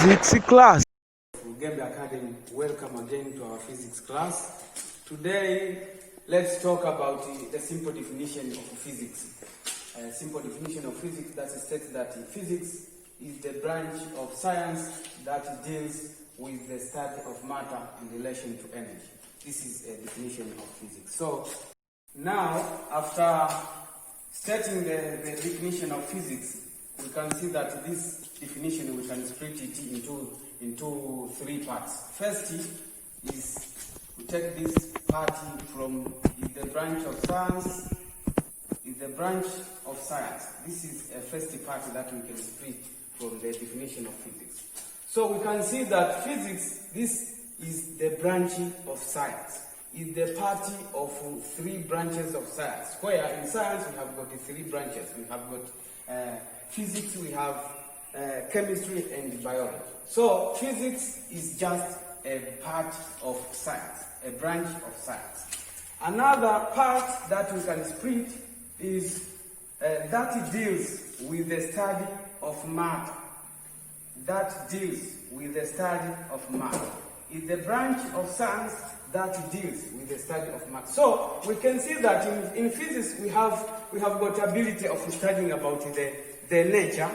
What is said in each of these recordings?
physics class. Ugembe Academy, welcome again to our physics class. Today, let's talk about the simple definition of physics. Simple definition of physics that states that physics is the branch of science that deals with the study of matter in relation to energy. This is a definition of physics. So, now, after stating the definition of physics, we can see that this definition, we can split it into three parts. First is we take this part from the branch of science, is the branch of science. This is a first part that we can split from the definition of physics. So we can see that physics, this is the branch of science. Is the party of three branches of science. Where in science we have got the three branches. We have got physics, we have chemistry and biology. So physics is just a part of science, a branch of science. Another part that we can split is that it deals with the study of matter. That deals with the study of matter. Is the branch of science that deals with the study of matter. So we can see that in physics we have got ability of studying about the nature.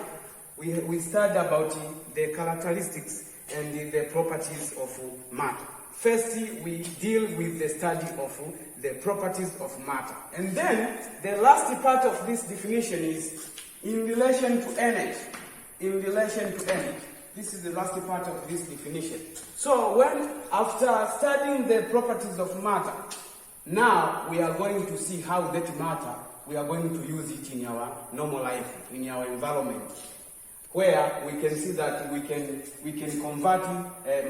We study about the characteristics and the properties of matter. First, we deal with the study of the properties of matter. And then the last part of this definition is in relation to energy. In relation to energy. This is the last part of this definition. So after studying the properties of matter, now we are going to see how that matter, we are going to use it in our normal life, in our environment, where we can see that we can convert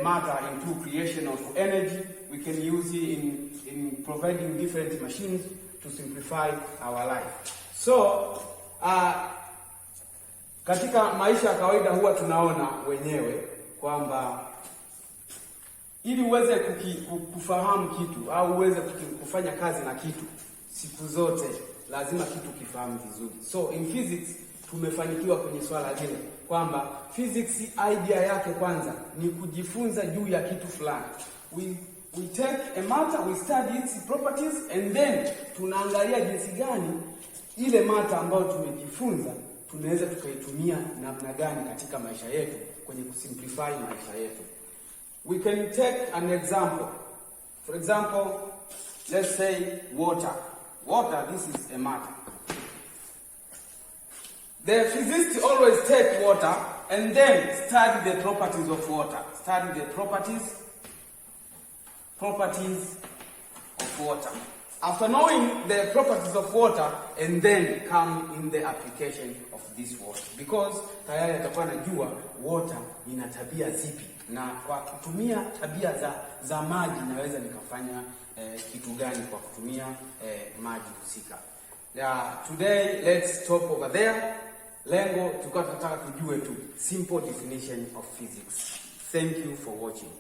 matter into creation of energy. We can use it in providing different machines to simplify our life. So, katika maisha ya kawaida huwa tunaona wenyewe kwamba ili uweze kufahamu kitu au uweze kufanya kazi na kitu siku zote lazima kitu kifahamu vizuri. So in physics tumefanikiwa kwenye swala hili kwamba physics idea yake kwanza ni kujifunza juu ya kitu fulani. We take a matter, we study its properties and then tunaangalia jinsi gani ile matter ambayo tumejifunza tunaweza tukaitumia namna gani katika maisha yetu kwenye kusimplify maisha yetu. We can take an example. For example, let's say water. Water, this is a matter. The physicists always take water and then study the properties of water. Study the properties of water. After knowing the properties of water, and then come in the application of this water. Because tayari atakuwa anajua water ina tabia zipi, na kwa kutumia tabia za maji naweza nikafanya kitu gani kwa kutumia maji husika. Today let's stop over there. Lengo tulikuwa tunataka tujue tu simple definition of physics. Thank you for watching.